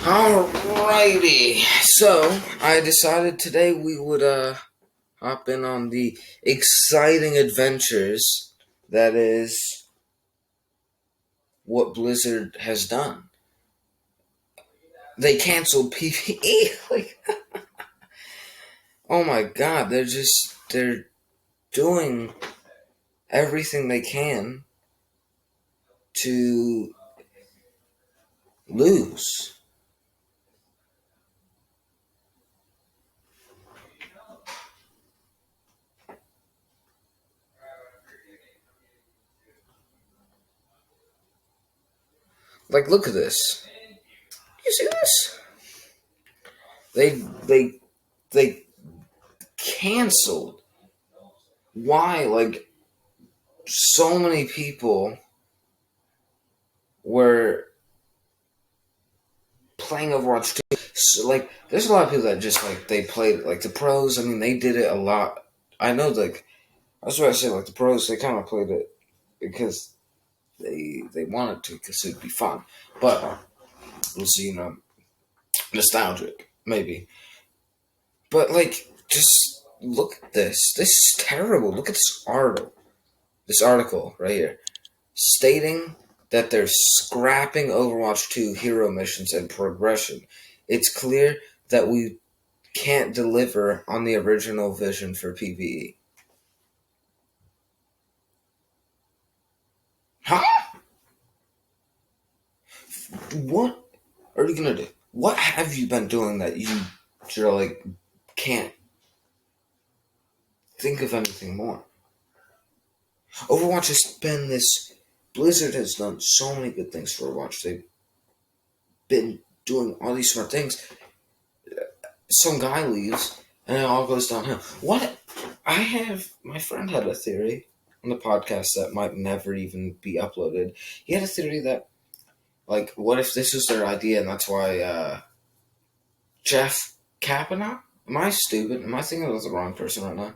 Alrighty, so I decided today we would hop in on the exciting adventures that is what Blizzard has done. They canceled PvE. Oh my god, they're doing everything they can to lose. Like, look at this. You see this? They canceled. Why? Like, so many people were playing Overwatch 2. So, like, there's a lot of people that just, like, they played it. Like, the pros, I mean, they did it a lot. I know, like, that's what I say, like, the pros, they kind of played it because they wanted to, because it'd be fun. But, we'll see, nostalgic, maybe. But, like, just look at this. This is terrible. Look at this article. This article right here. Stating that they're scrapping Overwatch 2 hero missions and progression. It's clear that we can't deliver on the original vision for PvE. Huh? What are you gonna do? What have you been doing that you're like can't think of anything more? Overwatch has been this. Blizzard has done so many good things for Overwatch. They've been doing all these smart things. Some guy leaves and it all goes downhill. What? My friend had a theory on the podcast that might never even be uploaded. He had a theory that, like, what if this was their idea and that's why Jeff Kavanaugh? Am I stupid? Am I thinking of the wrong person right now?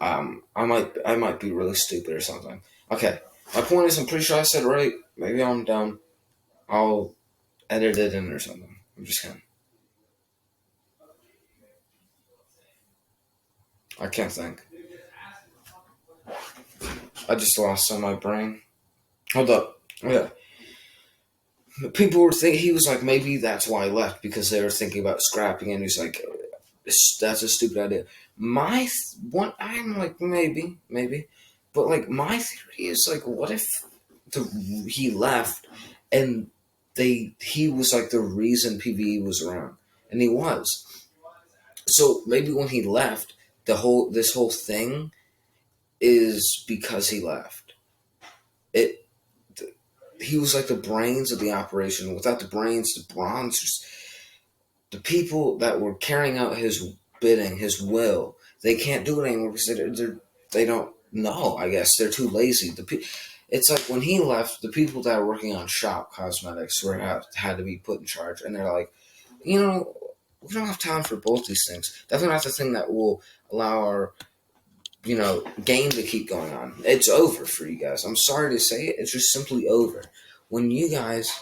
I might be really stupid or something. Okay, my point is, I'm pretty sure I said it right. Maybe I'm dumb. I'll edit it in or something. I'm just kidding. I can't think. I just lost on my brain. Hold up. Yeah. People were thinking, he was like, maybe that's why I left, because they were thinking about scrapping, and he's like, that's a stupid idea. I'm like, maybe, but like, my theory is like, what if he left, and he was like the reason PvE was around, and he was. So maybe when he left, this whole thing is because he left. It he was like the brains of the operation. Without the brains, the bronze, the people that were carrying out his bidding, his will, they can't do it anymore because they don't know. I guess they're too lazy. It's like when he left, the people that were working on shop cosmetics had to be put in charge, and they're like, we don't have time for both these things. Definitely not the thing that will allow our game to keep going on. It's over for you guys. I'm sorry to say it. It's just simply over. When you guys,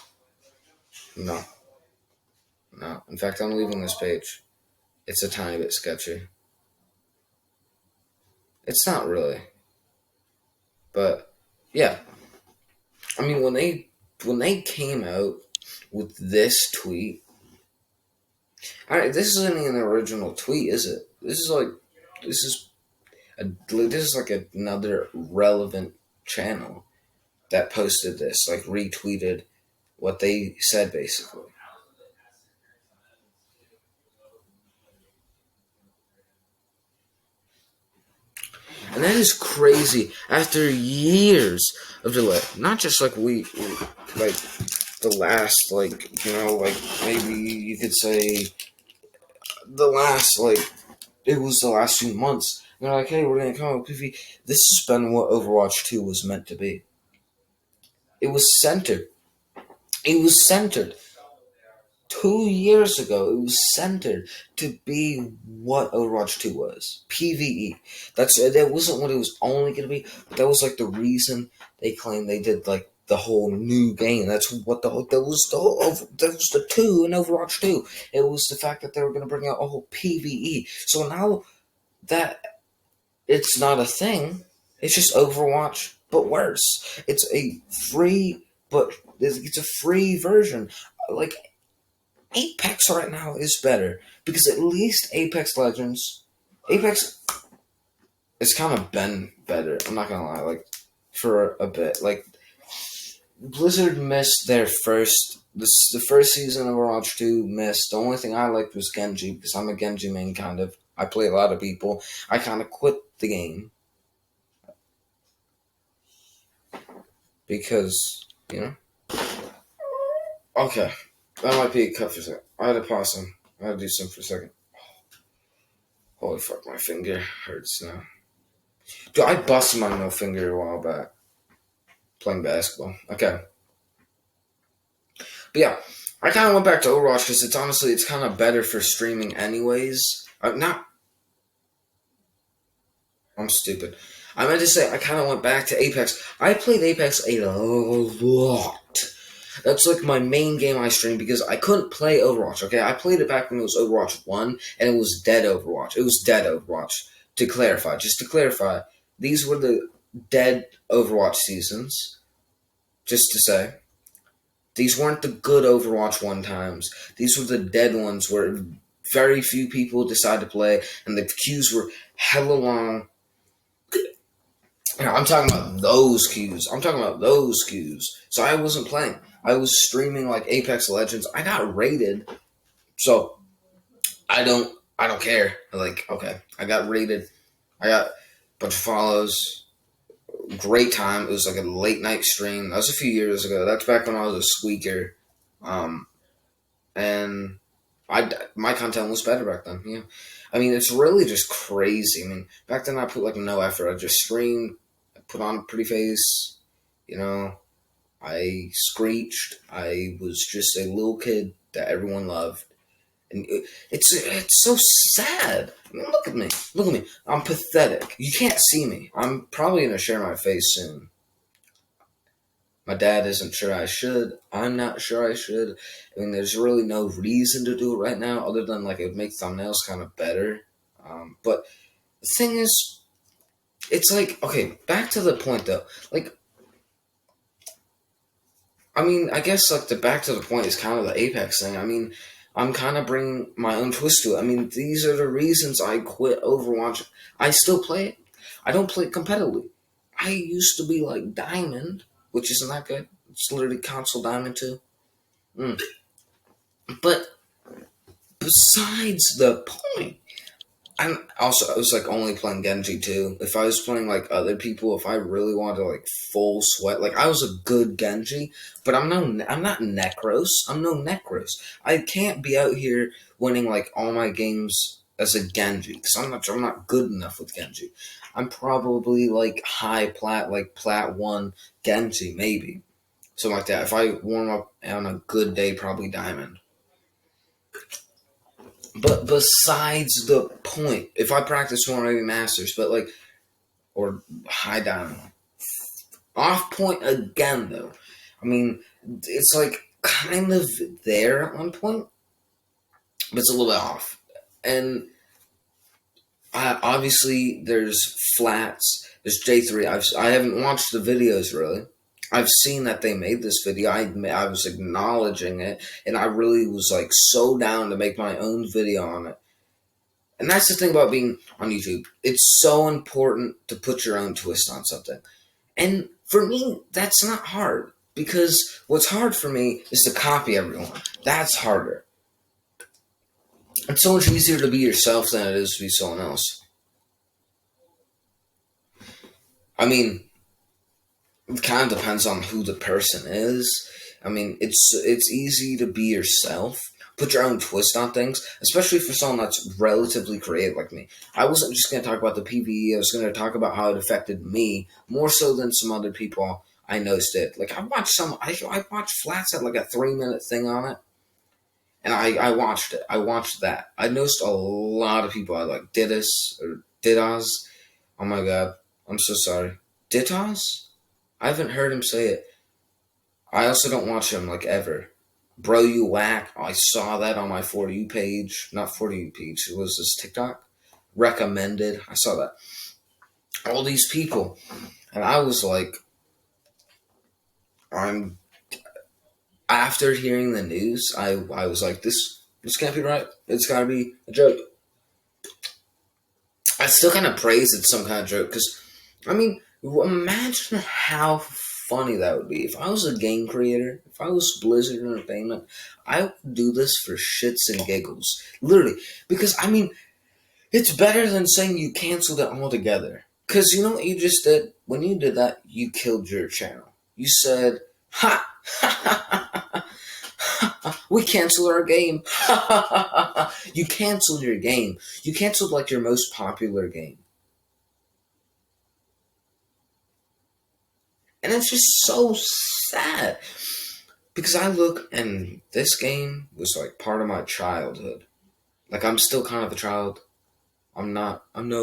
no. In fact, I'm leaving this page. It's a tiny bit sketchy. It's not really, but yeah. I mean, when they came out with this tweet, this isn't even an original tweet, is it? This is like another relevant channel that posted this, like retweeted what they said basically. And that is crazy after years of delay. Not just like like the last, like, maybe you could say the last, like, it was the last few months. And they're like, hey, we're going to come up with PvP. This has been what Overwatch 2 was meant to be. It was centered. 2 years ago, it was centered to be what Overwatch 2 was. PvE. That wasn't what it was only going to be, but that was like the reason they claimed they did like the whole new game. That's what that was the two in Overwatch 2. It was the fact that they were going to bring out a whole PVE. So now that it's not a thing, it's just Overwatch, but worse. It's a free, but it's a free version. Like Apex right now is better because at least Apex it's kind of been better. I'm not gonna lie, like for a bit. Like Blizzard missed their the first season of Overwatch 2 missed. The only thing I liked was Genji because I'm a Genji main kind of. I play a lot of people. I kind of quit the game because Okay, that might be a cut for a second. I had to pause some. I had to do something for a second. Holy fuck, my finger hurts now. Dude, I busted my middle finger a while back playing basketball. Okay. But yeah, I kind of went back to Overwatch because it's kind of better for streaming anyways. I'm stupid. I meant to say I kind of went back to Apex. I played Apex a lot. That's like my main game I stream because I couldn't play Overwatch, okay? I played it back when it was Overwatch 1, and it was dead Overwatch. It was dead Overwatch, just to clarify. These were the dead Overwatch seasons, just to say. These weren't the good Overwatch 1 times. These were the dead ones where very few people decided to play, and the queues were hella long. I'm talking about those queues. So I wasn't playing. I was streaming like Apex Legends. I got rated, so I don't care. Like, okay, I got rated. I got a bunch of follows. Great time. It was like a late night stream. That was a few years ago. That's back when I was a squeaker, and my content was better back then. Yeah, I mean it's really just crazy. I mean back then I put like no effort. I just streamed. Put on a pretty face, I screeched. I was just a little kid that everyone loved, and it's so sad. I mean, look at me. I'm pathetic. You can't see me. I'm probably gonna share my face soon. My dad isn't sure I should. I'm not sure I should. I mean, there's really no reason to do it right now, other than like it would make thumbnails kind of better. But the thing is, it's like, okay, back to the point though. Like, I mean, I guess like the back to the point is kind of the Apex thing. I mean, I'm kind of bringing my own twist to it. I mean, these are the reasons I quit Overwatch. I still play it. I don't play it competitively. I used to be like Diamond, which isn't that good. It's literally console Diamond too. But besides the point, I was like only playing Genji too. If I was playing like other people, if I really wanted to like full sweat, like I was a good Genji, but I'm not Necros. I'm no Necros. I can't be out here winning like all my games as a Genji because I'm not good enough with Genji. I'm probably like high plat, like plat 1 Genji maybe, something like that. If I warm up on a good day, probably Diamond. But besides the point, if I practice more, maybe Masters, but like, or High Diamond. Off point again, though. I mean, it's like kind of there at one point, but it's a little bit off. And obviously, there's flats, there's J3. I haven't watched the videos really. I've seen that they made this video. I was acknowledging it, and I really was like so down to make my own video on it. And that's the thing about being on YouTube. It's so important to put your own twist on something. And for me, that's not hard. Because what's hard for me is to copy everyone. That's harder. It's so much easier to be yourself than it is to be someone else. I mean, it kind of depends on who the person is. I mean, it's easy to be yourself, put your own twist on things, especially for someone that's relatively creative like me. I wasn't just going to talk about the PvE, I was going to talk about how it affected me, more so than some other people I noticed did. Like, I watched Flats had like a 3-minute thing on it, and I watched it. I watched that. I noticed a lot of people I like. Didas. Oh my god. I'm so sorry. Ditas? I haven't heard him say it. I also don't watch them like ever. Bro, you whack. I saw that on my For You page. Not For You page. It was this TikTok recommended. I saw that. All these people. And I was like, I'm after hearing the news, I was like, this can't be right. It's gotta be a joke. I still kind of praise it's some kind of joke because, I mean, imagine how funny that would be if I was a game creator, if I was Blizzard Entertainment. I would do this for shits and giggles, literally, because I mean, it's better than saying you canceled it altogether. Because you know what you just did? When you did that, you killed your channel. You said, ha! We canceled our game. You canceled your game. You canceled like your most popular game. And it's just so sad. Because I look and this game was like part of my childhood. Like I'm still kind of a child. I'm no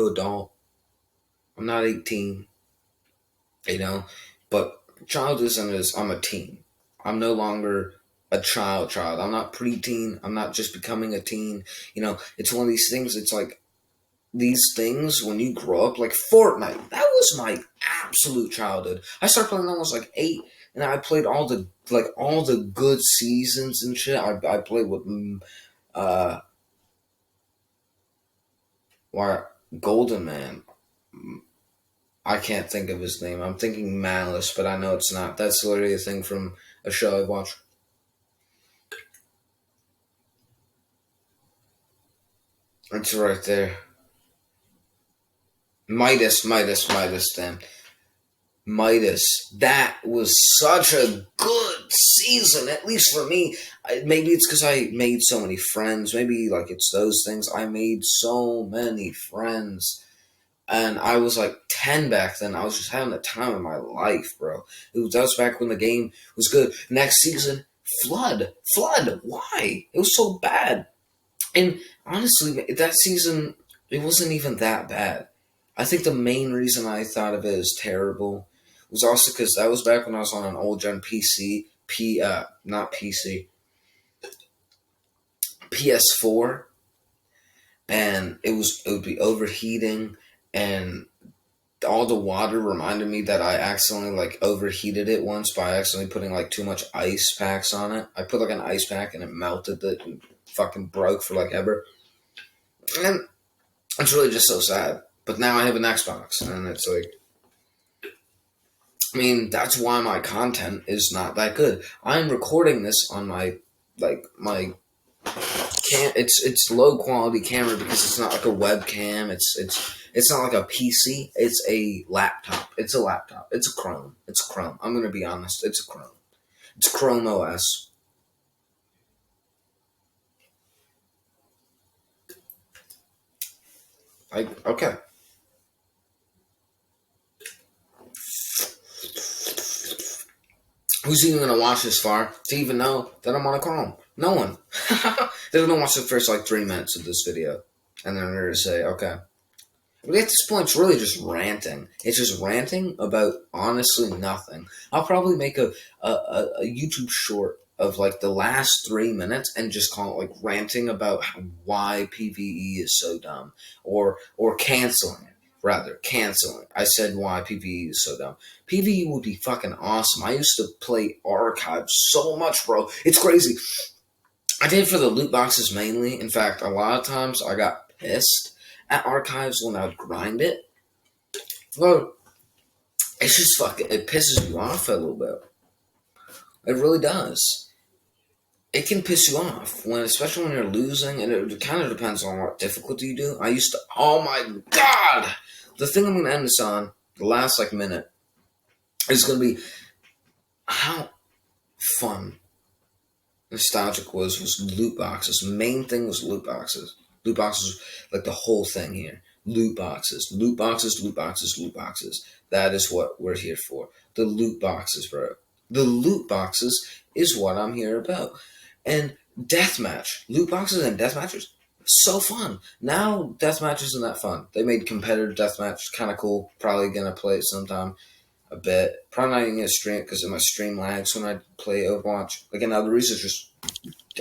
adult. I'm not 18. You know? But childism is I'm a teen. I'm no longer a child. I'm not preteen. I'm not just becoming a teen. You know, it's one of these things, it's like these things when you grow up, like Fortnite. That was my absolute childhood. I started playing when I was like 8, and I played all the good seasons and shit. I played with uh why Golden Man. I can't think of his name. I'm thinking Malice, but I know it's not. That's literally a thing from a show I watched. It's right there. Midas, then. Midas. That was such a good season, at least for me. Maybe it's because I made so many friends. Maybe like it's those things. I made so many friends. And I was like 10 back then. I was just having the time of my life, bro. That was back when the game was good. Next season, Flood. Flood. Why? It was so bad. And honestly, that season, it wasn't even that bad. I think the main reason I thought of it as terrible was also because that was back when I was on an old gen PC, not PC, PS4, and it would be overheating, and all the water reminded me that I accidentally like overheated it once by accidentally putting like too much ice packs on it. I put like an ice pack and it melted it and fucking broke for like ever. And it's really just so sad. But now I have an Xbox, and it's like, I mean, that's why my content is not that good. I'm recording this on my it's low quality camera because it's not like a webcam. It's not like a PC. It's a laptop. It's a laptop. It's a Chrome. It's a Chrome. I'm gonna be honest. It's a Chrome. It's Chrome OS. Okay. Who's even gonna watch this far to even know that I'm on a Chrome? No one. They're gonna watch the first like 3 minutes of this video, and then they're gonna say, okay. But at this point, it's really just ranting. It's just ranting about honestly nothing. I'll probably make a YouTube short of like the last 3 minutes and just call it like ranting about why PvE is so dumb, or canceling it. Rather, canceling. I said why PvE is so dumb. PvE would be fucking awesome. I used to play Archive so much, bro. It's crazy. I did for the loot boxes mainly. In fact, a lot of times I got pissed at Archives when I would grind it. Well, it's just fucking, it pisses you off a little bit. It really does. It can piss you off when, especially when you're losing, and it kind of depends on what difficulty you do. I used to, oh my god! The thing I'm going to end this on, the last like minute, is going to be how fun nostalgic was loot boxes. The main thing was loot boxes. Loot boxes, like the whole thing here. Loot boxes, loot boxes, loot boxes, loot boxes. That is what we're here for. The loot boxes, bro. The loot boxes is what I'm here about. And deathmatch, loot boxes and deathmatches, so fun. Now deathmatch isn't that fun. They made competitive deathmatch kind of cool. Probably gonna play it sometime. a bit. Probably not even gonna stream it because my stream lags when I play Overwatch. Again, now the reason is just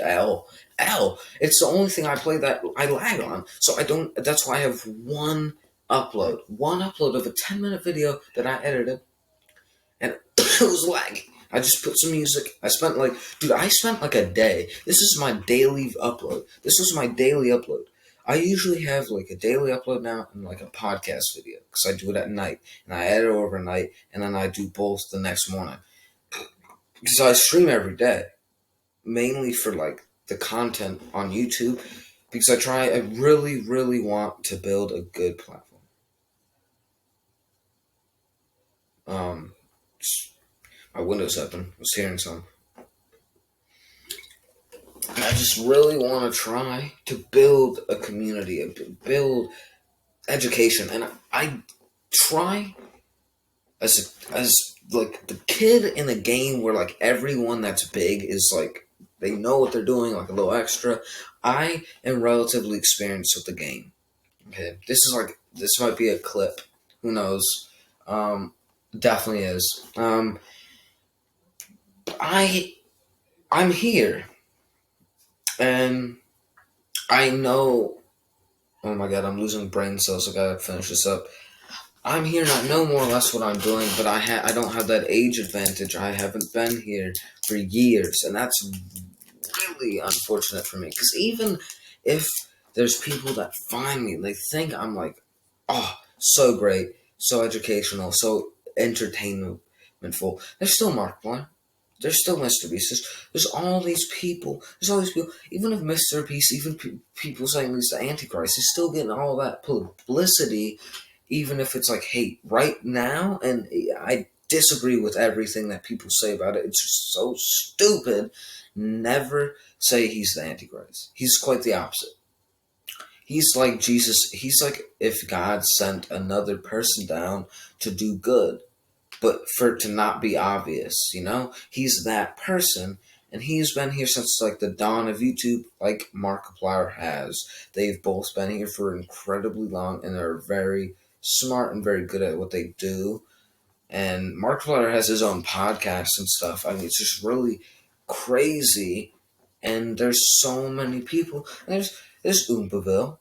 L. L. It's the only thing I play that I lag on. So I don't. That's why I have one upload. One upload of a 10-minute video that I edited, and it was laggy. I just put some music. I spent like a day. This is my daily upload. This was my daily upload. I usually have like a daily upload now and like a podcast video because I do it at night and I edit overnight and then I do both the next morning because I stream every day, mainly for like the content on YouTube because I really, really want to build a good platform. Um, my window's open. I was hearing some. I just really want to try to build a community, build education, and I try as like the kid in a game where like everyone that's big is like they know what they're doing, like a little extra. I am relatively experienced with the game. Okay, this might be a clip. Who knows? Definitely is. I'm here, and I know. Oh my god, I'm losing brain cells. I gotta finish this up. I'm here, and I know more or less what I'm doing, but I don't have that age advantage. I haven't been here for years, and that's really unfortunate for me. Because even if there's people that find me, they think I'm like, oh, so great, so educational, so entertainmentful. There's still Markiplier. There's still Mr. Beast. There's all these people. There's all these people. Even if Mr. Beast, even people saying he's the Antichrist, he's still getting all that publicity, even if it's like hate right now. And I disagree with everything that people say about it. It's just so stupid. Never say he's the Antichrist. He's quite the opposite. He's like Jesus. He's like if God sent another person down to do good, but for it to not be obvious, he's that person, and he's been here since like the dawn of YouTube, like Markiplier has. They've both been here for incredibly long, and they're very smart and very good at what they do. And Markiplier has his own podcast and stuff. I mean, it's just really crazy, and there's so many people. And there's Oompaville.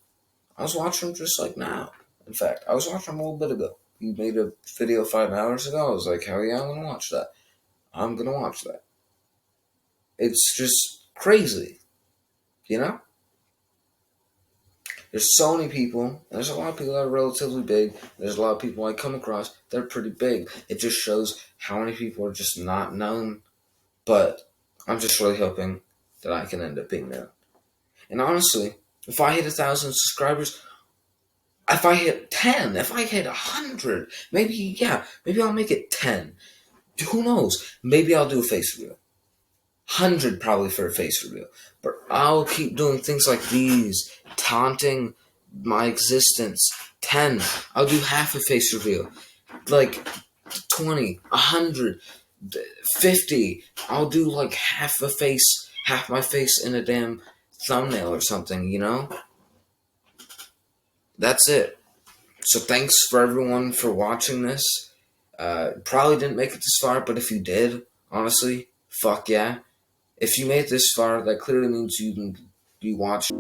I was watching him just like now. In fact, I was watching him a little bit ago. He made a video 5 hours ago. I was like, hell yeah, I'm going to watch that. I'm going to watch that. It's just crazy, you know? There's so many people. There's a lot of people that are relatively big. There's a lot of people I come across that are pretty big. It just shows how many people are just not known. But I'm just really hoping that I can end up being known. And honestly, if I hit 1,000 subscribers, if I hit 10, if I hit 100, maybe I'll make it 10. Who knows? Maybe I'll do a face reveal. 100 probably for a face reveal. But I'll keep doing things like these, taunting my existence. 10, I'll do half a face reveal. Like 20, 100, 50, I'll do like half my face in a damn thumbnail or something, That's it. So thanks for everyone for watching this. Probably didn't make it this far, but if you did, honestly, fuck yeah. If you made it this far, that clearly means you watched.